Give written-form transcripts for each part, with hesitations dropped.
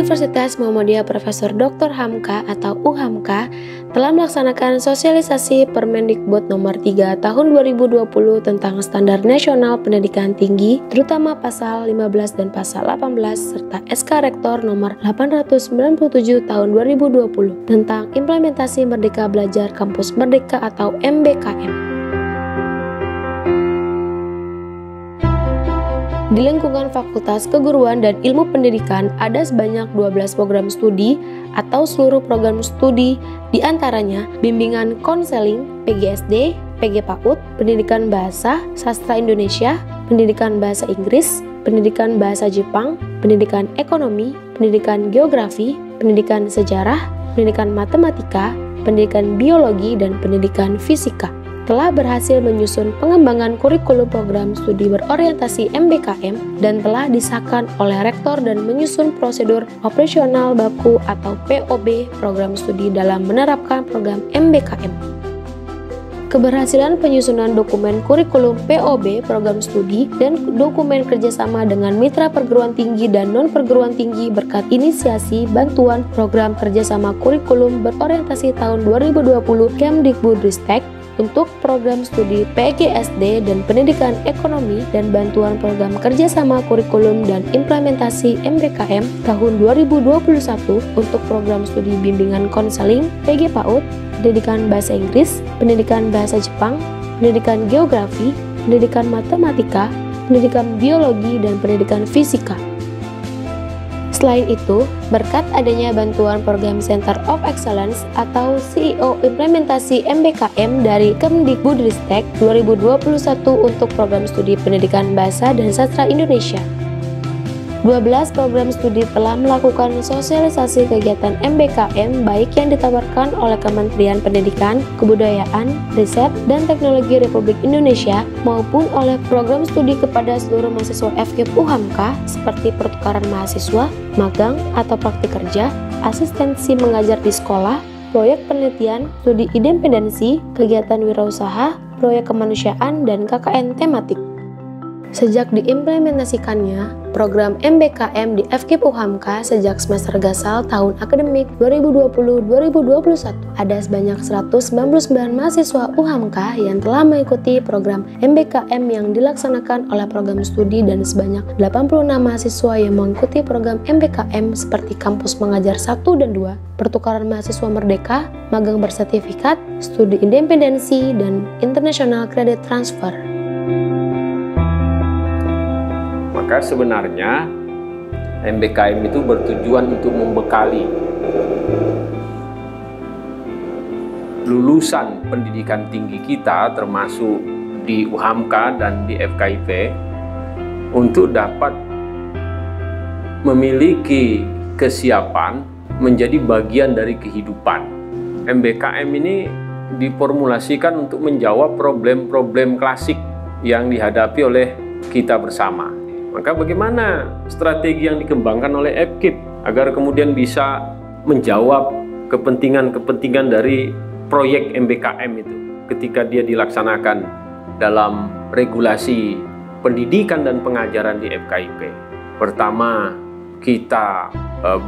Universitas Muhammadiyah Profesor Dr. Hamka atau UHAMKA telah melaksanakan sosialisasi Permendikbud nomor 3 tahun 2020 tentang Standar Nasional Pendidikan Tinggi, terutama pasal 15 dan pasal 18 serta SK Rektor nomor 897 tahun 2020 tentang implementasi Merdeka Belajar Kampus Merdeka atau MBKM. Di lingkungan Fakultas Keguruan dan Ilmu Pendidikan ada sebanyak 12 program studi atau seluruh program studi diantaranya bimbingan konseling, PGSD, PG PAUD, pendidikan bahasa, sastra Indonesia, pendidikan bahasa Inggris, pendidikan bahasa Jepang, pendidikan ekonomi, pendidikan geografi, pendidikan sejarah, pendidikan matematika, pendidikan biologi, dan pendidikan fisika. Telah berhasil menyusun pengembangan kurikulum program studi berorientasi MBKM dan telah disahkan oleh rektor dan menyusun prosedur operasional baku atau POB program studi dalam menerapkan program MBKM. Keberhasilan penyusunan dokumen kurikulum POB program studi dan dokumen kerjasama dengan mitra perguruan tinggi dan non-perguruan tinggi berkat inisiasi bantuan program kerjasama kurikulum berorientasi tahun 2020 Kemdikbudristek untuk program studi PGSD dan pendidikan ekonomi dan bantuan program kerjasama kurikulum dan implementasi MBKM tahun 2021 untuk program studi bimbingan konseling PG PAUD, pendidikan bahasa Inggris, pendidikan bahasa Jepang, pendidikan geografi, pendidikan matematika, pendidikan biologi, dan pendidikan fisika. Selain itu, berkat adanya bantuan program Center of Excellence atau CEO implementasi MBKM dari Kemdikbudristek 2021 untuk program studi pendidikan bahasa dan sastra Indonesia. 12 program studi telah melakukan sosialisasi kegiatan MBKM baik yang ditawarkan oleh Kementerian Pendidikan, Kebudayaan, Riset, dan Teknologi Republik Indonesia maupun oleh program studi kepada seluruh mahasiswa FKIP UHAMKA seperti pertukaran mahasiswa, magang atau praktik kerja, asistensi mengajar di sekolah, proyek penelitian, studi independensi, kegiatan wirausaha, proyek kemanusiaan, dan KKN tematik. Sejak diimplementasikannya, program MBKM di FKIP UHAMKA sejak semester gasal tahun akademik 2020-2021, ada sebanyak 199 mahasiswa UHAMKA yang telah mengikuti program MBKM yang dilaksanakan oleh program studi dan sebanyak 86 mahasiswa yang mengikuti program MBKM seperti kampus mengajar 1 dan 2, pertukaran mahasiswa merdeka, magang bersertifikat, studi independensi, dan international credit transfer. Maka sebenarnya MBKM itu bertujuan untuk membekali lulusan pendidikan tinggi kita termasuk di UHAMKA dan di FKIP untuk dapat memiliki kesiapan menjadi bagian dari kehidupan. MBKM ini diformulasikan untuk menjawab problem-problem klasik yang dihadapi oleh kita bersama. Maka bagaimana strategi yang dikembangkan oleh FKIP agar kemudian bisa menjawab kepentingan-kepentingan dari proyek MBKM itu ketika dia dilaksanakan dalam regulasi pendidikan dan pengajaran di FKIP. Pertama, kita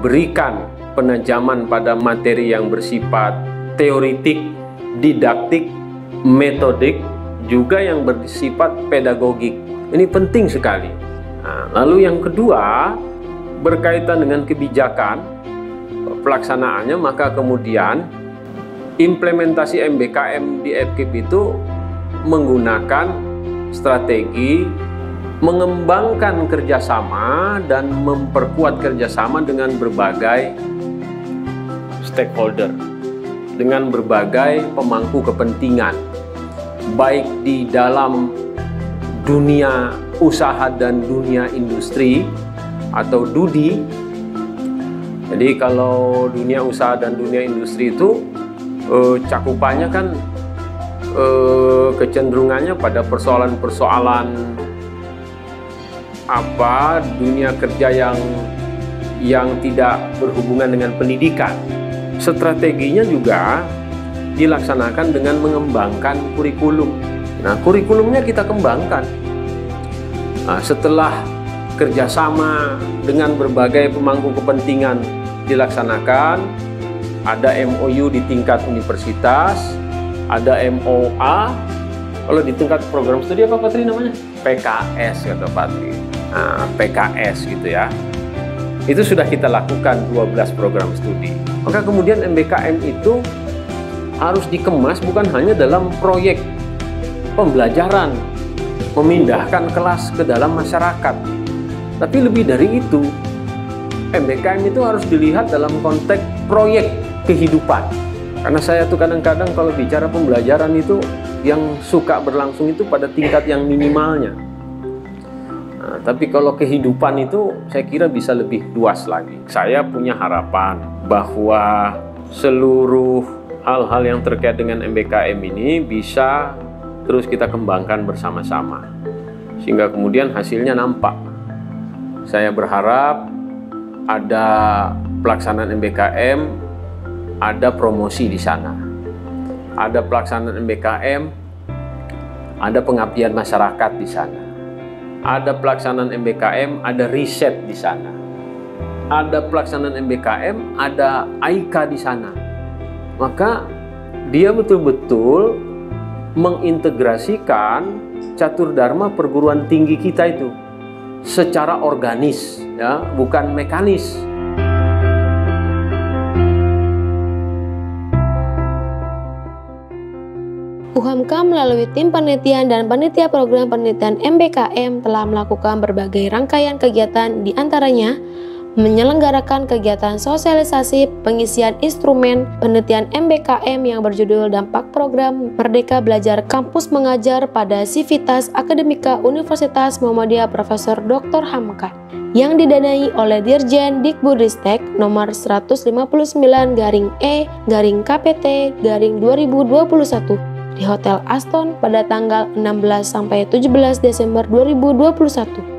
berikan penajaman pada materi yang bersifat teoritik, didaktik, metodik, juga yang bersifat pedagogik. Ini penting sekali. Nah, lalu yang kedua, berkaitan dengan kebijakan pelaksanaannya, maka kemudian implementasi MBKM di FKIP itu menggunakan strategi mengembangkan kerjasama dan memperkuat kerjasama dengan berbagai stakeholder, dengan berbagai pemangku kepentingan, baik di dalam dunia usaha dan dunia industri atau DUDI. Jadi kalau dunia usaha dan dunia industri itu cakupannya kan kecenderungannya pada persoalan-persoalan dunia kerja yang tidak berhubungan dengan pendidikan. Strateginya juga dilaksanakan dengan mengembangkan kurikulum. Nah, kurikulumnya kita kembangkan. Nah, setelah kerjasama dengan berbagai pemangku kepentingan dilaksanakan. Ada MOU di tingkat universitas, ada MOA. Kalau di tingkat program studi apa Patri namanya? PKS kata Patri. Nah, PKS gitu ya. Itu sudah kita lakukan 12 program studi. Maka kemudian MBKM itu harus dikemas bukan hanya dalam proyek pembelajaran, memindahkan kelas ke dalam masyarakat. Tapi lebih dari itu, MBKM itu harus dilihat dalam konteks proyek kehidupan. Karena saya tuh kadang-kadang kalau bicara pembelajaran itu yang suka berlangsung itu pada tingkat yang minimalnya. Nah, tapi kalau kehidupan itu saya kira bisa lebih luas lagi. Saya punya harapan bahwa seluruh hal-hal yang terkait dengan MBKM ini bisa terus kita kembangkan bersama-sama. Sehingga kemudian hasilnya nampak. Saya berharap ada pelaksanaan MBKM, ada promosi di sana. Ada pelaksanaan MBKM, ada pengabdian masyarakat di sana. Ada pelaksanaan MBKM, ada riset di sana. Ada pelaksanaan MBKM, ada AIK di sana. Maka dia betul-betul mengintegrasikan catur dharma perguruan tinggi kita itu secara organis, ya, bukan mekanis. UHAMKA melalui tim penelitian dan panitia program penelitian MBKM telah melakukan berbagai rangkaian kegiatan, di antaranya menyelenggarakan kegiatan sosialisasi pengisian instrumen penelitian MBKM yang berjudul Dampak Program Merdeka Belajar Kampus Mengajar pada Sivitas Akademika Universitas Muhammadiyah Profesor Dr. Hamka yang didanai oleh Dirjen Dikbudristek nomor 159-E-KPT-2021 di Hotel Aston pada tanggal 16-17 Desember 2021.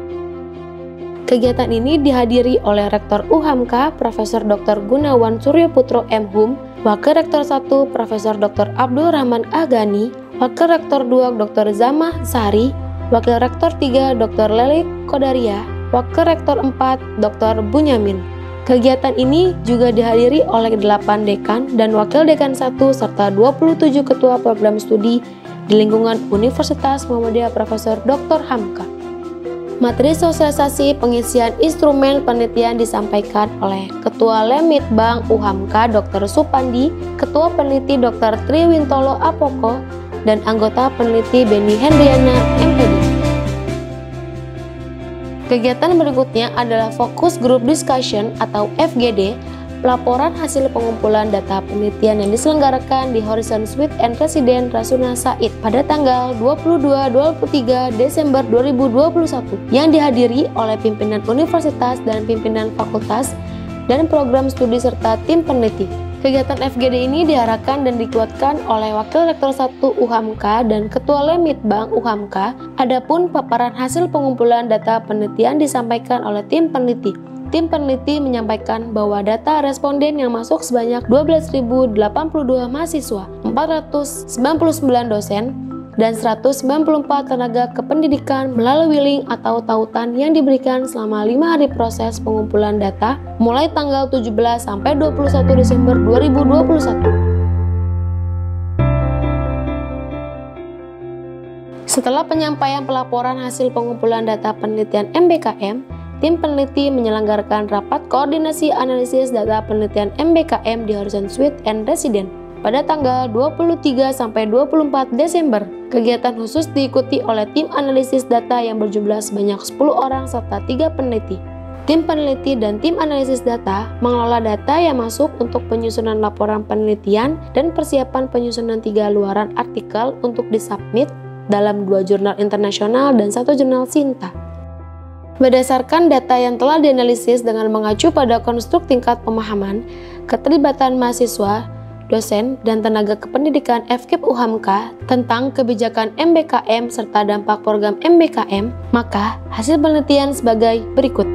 Kegiatan ini dihadiri oleh Rektor UHAMKA Profesor Dr. Gunawan Suryoputro M.Hum, Wakil Rektor 1 Profesor Dr. Abdul Rahman Agani, Wakil Rektor 2 Dr. Zamah Sari, Wakil Rektor 3 Dr. Leli Kodaria, Wakil Rektor 4 Dr. Bunyamin. Kegiatan ini juga dihadiri oleh 8 dekan dan wakil dekan 1 serta 27 ketua program studi di lingkungan Universitas Muhammadiyah Profesor Dr. Hamka. Materi sosialisasi pengisian instrumen penelitian disampaikan oleh Ketua Lemitbang UHAMKA Dr. Supandi, Ketua Peneliti Dr. Triwintolo Apoko, dan anggota peneliti Beni Hendriana MPD. Kegiatan berikutnya adalah Focus Group Discussion atau FGD, pelaporan hasil pengumpulan data penelitian yang diselenggarakan di Horizon Suite and Residence Rasuna Said pada tanggal 22-23 Desember 2021 yang dihadiri oleh pimpinan universitas dan pimpinan fakultas dan program studi serta tim peneliti. Kegiatan FGD ini diarahkan dan dikuatkan oleh Wakil Rektor 1 UHAMKA dan Ketua Lemitbang UHAMKA. Adapun paparan hasil pengumpulan data penelitian disampaikan oleh tim peneliti. Tim peneliti menyampaikan bahwa data responden yang masuk sebanyak 12.082 mahasiswa, 499 dosen, dan 194 tenaga kependidikan melalui link atau tautan yang diberikan selama 5 hari proses pengumpulan data mulai tanggal 17 sampai 21 Desember 2021. Setelah penyampaian pelaporan hasil pengumpulan data penelitian MBKM, tim peneliti menyelenggarakan rapat koordinasi analisis data penelitian MBKM di Horizon Suite and Residence pada tanggal 23 sampai 24 Desember. Kegiatan khusus diikuti oleh tim analisis data yang berjumlah sebanyak 10 orang serta 3 peneliti. Tim peneliti dan tim analisis data mengelola data yang masuk untuk penyusunan laporan penelitian dan persiapan penyusunan 3 luaran artikel untuk disubmit dalam 2 jurnal internasional dan 1 jurnal Sinta. Berdasarkan data yang telah dianalisis dengan mengacu pada konstruk tingkat pemahaman, keterlibatan mahasiswa, dosen, dan tenaga kependidikan FKIP UHAMKA tentang kebijakan MBKM serta dampak program MBKM, maka hasil penelitian sebagai berikut.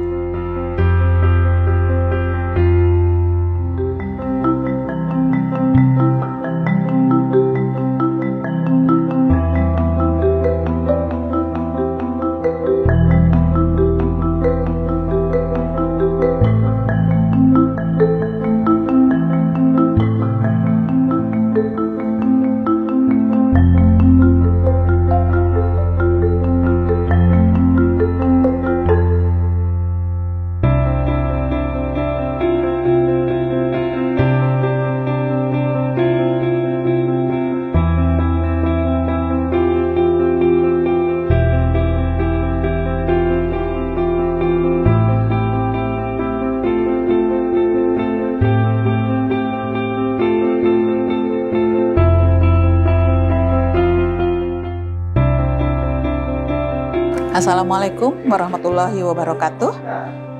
Assalamualaikum warahmatullahi wabarakatuh.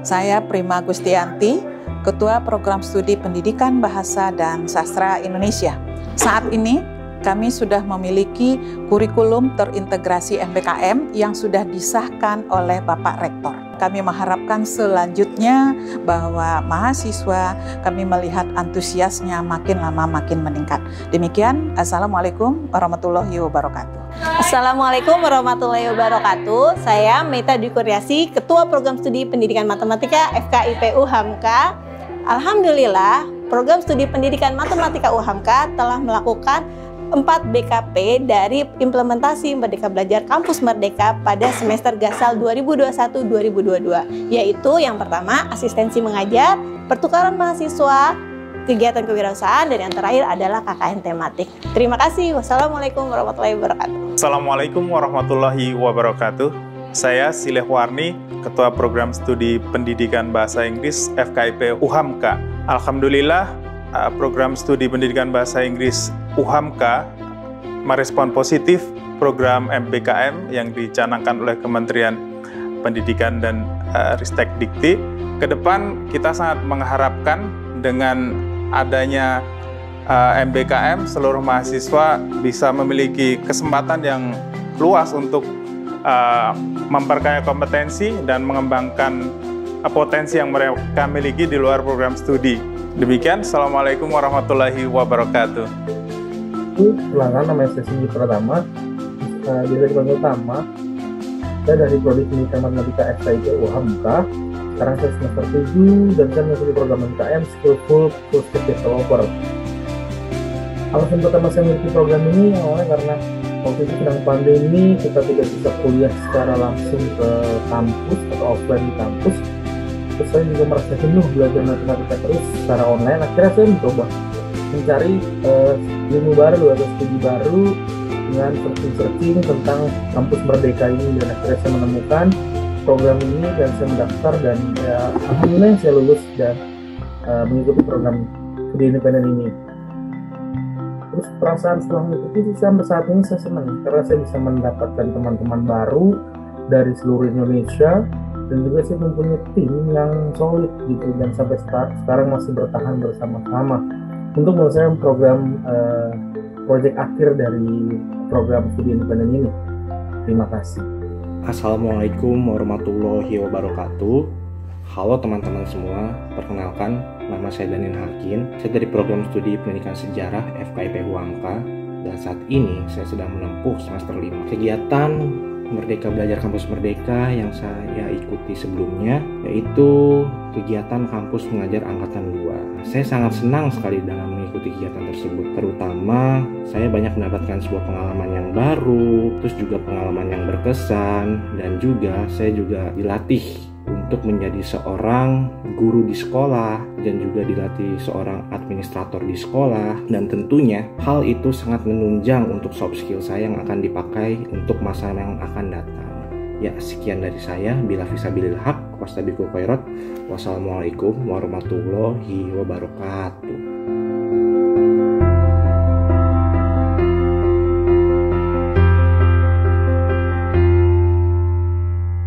Saya Prima Gustianti, Ketua Program Studi Pendidikan Bahasa dan Sastra Indonesia. Saat ini kami sudah memiliki kurikulum terintegrasi MBKM yang sudah disahkan oleh Bapak Rektor. Kami mengharapkan selanjutnya bahwa mahasiswa kami melihat antusiasnya makin lama makin meningkat. Demikian, Assalamualaikum warahmatullahi wabarakatuh. Assalamualaikum warahmatullahi wabarakatuh. Saya Meta Dwi Kurniasi, Ketua Program Studi Pendidikan Matematika FKIP UHAMKA. Alhamdulillah, Program Studi Pendidikan Matematika UHAMKA telah melakukan 4 BKP dari implementasi Merdeka Belajar Kampus Merdeka pada semester Gasal 2021-2022, yaitu yang pertama asistensi mengajar, pertukaran mahasiswa, kegiatan kewirausahaan, dan yang terakhir adalah KKN tematik. Terima kasih. Wassalamualaikum warahmatullahi wabarakatuh. Assalamualaikum warahmatullahi wabarakatuh. Saya Sileh Warni, Ketua Program Studi Pendidikan Bahasa Inggris FKIP UHAMKA. Alhamdulillah, Program Studi Pendidikan Bahasa Inggris UHAMKA merespon positif program MBKM yang dicanangkan oleh Kementerian Pendidikan dan Ristek Dikti. Kedepan kita sangat mengharapkan dengan adanya MBKM, seluruh mahasiswa bisa memiliki kesempatan yang luas untuk memperkaya kompetensi dan mengembangkan potensi yang mereka miliki di luar program studi. Demikian, Assalamualaikum warahmatullahi wabarakatuh. Ulangan namanya sesi pertama, jadi dipanggil utama. Saya dari Prodi Pendidikan Matematika FKIP UHAMKA. Sekarang saya semester 7 dan saya mengikuti program MKM Skillful Full Stack Developer. Alasan pertama saya mengikuti program ini awalnya karena waktu itu sedang pandemi, kita tidak bisa kuliah secara langsung ke kampus atau offline di kampus. Terus saya juga merasa jenuh belajar matematika terus secara online. Akhirnya saya mencoba mencari ilmu baru atau studi baru dengan searching tentang kampus Merdeka ini, dan akhirnya saya menemukan program ini dan saya mendaftar, dan ya alhamdulillah saya lulus dan mengikuti program studi independen ini. Terus perasaan setelah mengikuti sampai saat ini saya senang karena saya bisa mendapatkan teman-teman baru dari seluruh Indonesia, dan juga saya mempunyai tim yang solid gitu, dan sampai sekarang masih bertahan bersama-sama untuk menyelesaikan program proyek akhir dari program studi independen ini. Terima kasih. Assalamualaikum warahmatullahi wabarakatuh. Halo teman-teman semua, perkenalkan nama saya Danin Hakim. Saya dari program studi pendidikan sejarah FKIP UHAMKA, dan saat ini saya sedang menempuh semester 5. Kegiatan Merdeka Belajar Kampus Merdeka yang saya ikuti sebelumnya yaitu kegiatan kampus mengajar angkatan 2. Saya sangat senang sekali dalam mengikuti kegiatan tersebut, terutama saya banyak mendapatkan sebuah pengalaman yang baru, terus juga pengalaman yang berkesan, dan juga saya juga dilatih untuk menjadi seorang guru di sekolah dan juga dilatih seorang administrator di sekolah, dan tentunya hal itu sangat menunjang untuk soft skill saya yang akan dipakai untuk masa yang akan datang. Ya, sekian dari saya. Bila fisabilil haq, wastabiqul khairat. Wassalamualaikum warahmatullahi wabarakatuh.